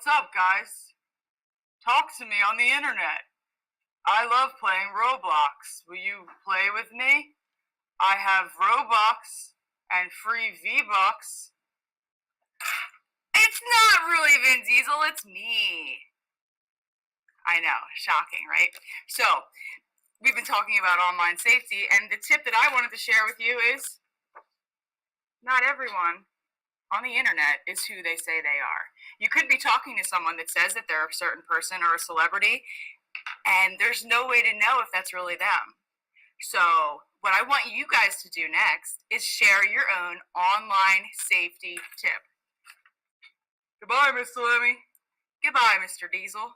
What's up, guys? Talk to me on the internet. I love playing Roblox. Will you play with me? I have Robux and free V-Bucks. It's not really Vin Diesel, it's me. I know, shocking, right? So, we've been talking about online safety, and the tip that I wanted to share with you is not everyone on the internet is who they say they are. You could be talking to someone that says that they're a certain person or a celebrity, and there's no way to know if that's really them. So what I want you guys to do next is share your own online safety tip. Goodbye, Miss Salemi. Goodbye, Mr. Diesel.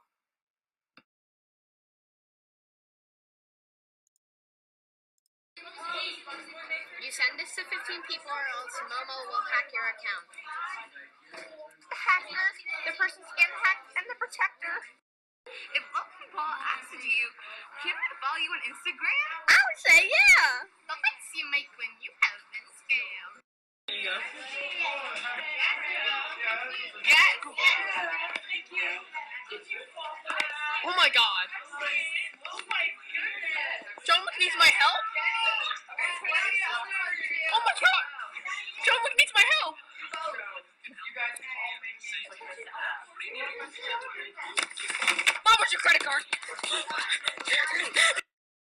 You send this to 15 people or else Momo will hack your account. The hacker, the person getting hacked, and the protector. If Logan Paul asks you, can I follow you on Instagram? I would say yeah. The face you make when you have been scammed. Yes. Oh my god. John Wick needs my help? Oh my god! John Wick needs my help! Mom, where's your credit card?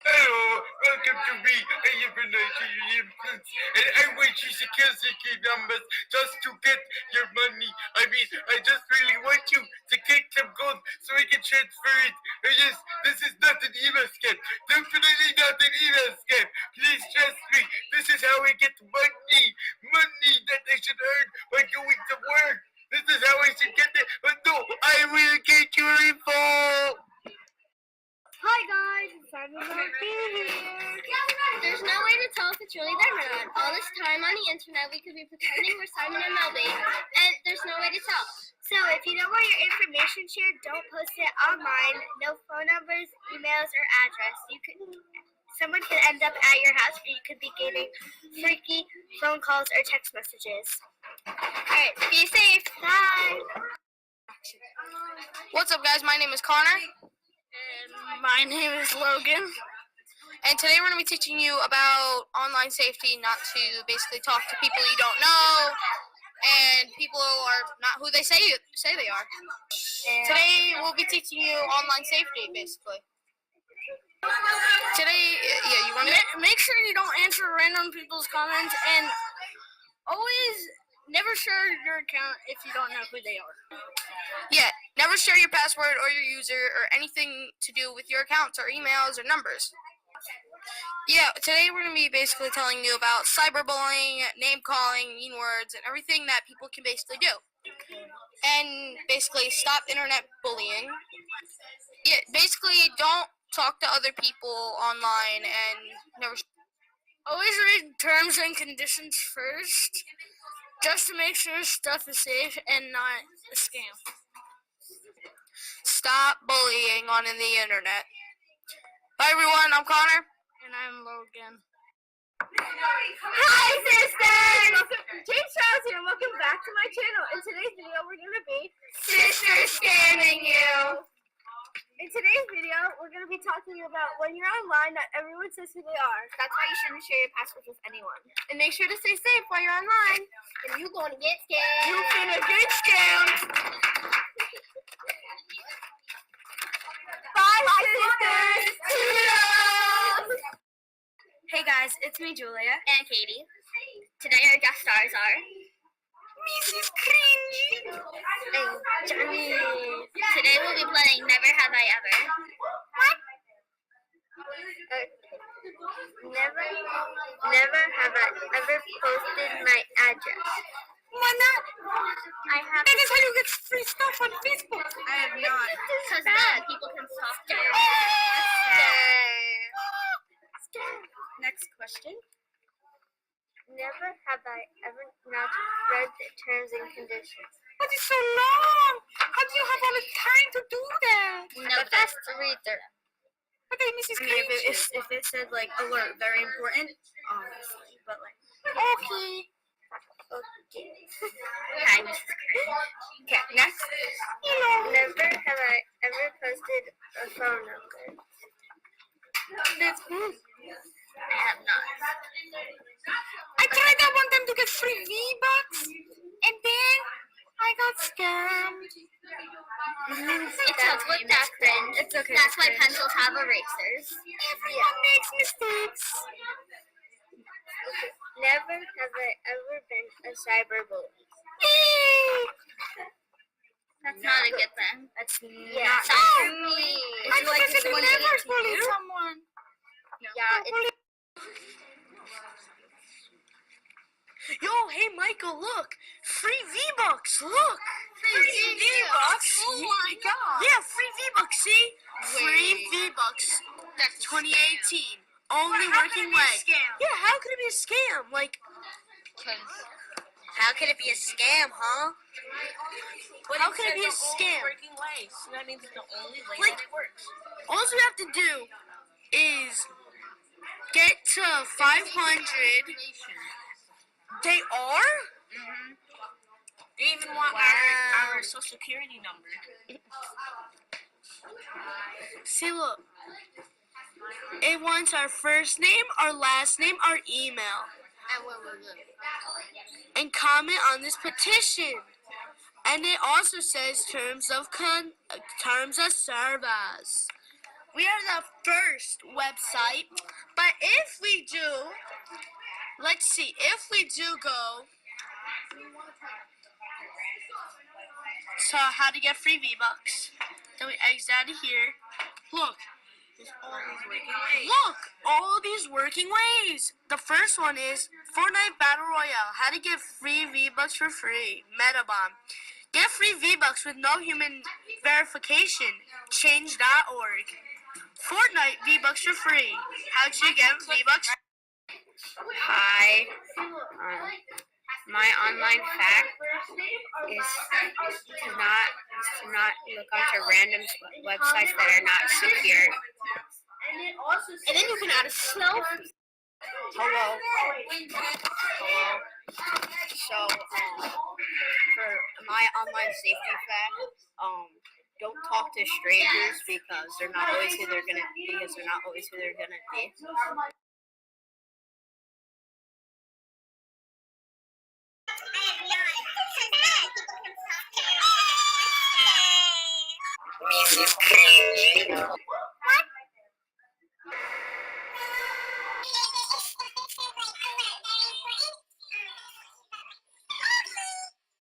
Hello, welcome to me. I have an idea, and I want you to kill the numbers just to get your money. I mean, I just really want you to take some gold so I can transfer it. Yes, this is not an email scam. Definitely not an email scam. Please trust me. This is how I get money. Money that I should earn by going to work. This is how I should get it. But no, I will get your info. Hi guys, it's Simon here. There's no way to tell if it's really them or not. All this time on the internet, we could be pretending we're Simon and Melby, and there's no way to tell. So if you don't want your information shared, don't post it online. No phone numbers, emails, or address. Someone could end up at your house, or you could be getting freaky phone calls or text messages. Alright, be safe. Bye. What's up, guys? My name is Connor. And my name is Logan. And today we're going to be teaching you about online safety, not to basically talk to people you don't know, and people who are not who they say they are. Today we'll be teaching you online safety, basically. Today, yeah, you want to make sure you don't answer random people's comments, and always never share your account if you don't know who they are. Yeah, never share your password or your user or anything to do with your accounts or emails or numbers. Yeah, today we're going to be basically telling you about cyberbullying, name calling, mean words, and everything that people can basically do. And basically stop internet bullying. Yeah, basically don't talk to other people online and never... Always read terms and conditions first, just to make sure stuff is safe and not a scam. Stop bullying on the internet. Bye everyone, I'm Connor. And I'm Logan. Hi sisters! James Charles here, and welcome back to my channel. In today's video, we're going to be Sister scamming you. In today's video, we're going to be talking about when you're online, not everyone says who they are. That's why you shouldn't share your passwords with anyone. And make sure to stay safe while you're online. And you're going to get scammed. You finna get scammed. Bye, sisters. Toodles. Hey guys, it's me, Julia. And Katie. Today our guest stars are Mrs. Cringy and Johnny. Today we'll be playing Never Have I Ever. What? Never have I ever posted my address. Why not? I have. That is how you get free stuff on Facebook. I have not. Because then people can talk to you. Next question. Never have I ever not read the terms and conditions. But it's so long. How do you have all the time to do that? No, But that's to read them. Okay, Mrs. I mean, if it said like alert, very important, obviously, but like Okay. Okay, Mrs. Okay, next. Hello, free V-Bucks, and then I got scammed. It's okay, that's cringe. It's okay. That's why pencils have erasers. Everyone makes mistakes. Never have I ever been a cyberbully. That's not a good thing. That's Yeah. not. Cyberbullying. Would you like to physically someone did never it to bullied you? someone. Yeah, it's Yo, hey Michael, look! Free V-Bucks, look! Free V-Bucks? Oh my god! Yeah, free V-Bucks, see? Free V-Bucks. that's 2018. Only working way. Yeah, how could it be a scam? Like, How could it be a scam, huh? how could it be a scam? Working way. So that means it's the only way Like- that it works. All we have to do is get to 500. They are? They even want our social security number. See, look. It wants our first name, our last name, our email. And what we're doing. And comment on this petition. And it also says terms of service. We are the first website, but if we do, let's see, if we do go to how to get free V-Bucks, then we exit out of here. Look, look, all these working ways. The first one is Fortnite Battle Royale, how to get free V-Bucks for free, Metabomb. Get free V-Bucks with no human verification, change.org. Fortnite V-Bucks for free. How'd you get V-Bucks? Hi. My online fact is to not look onto random websites that are not secure. and then you can add a selfie. Hello. So, for my online safety fact, don't talk to strangers because they're not always who they're gonna be. Music.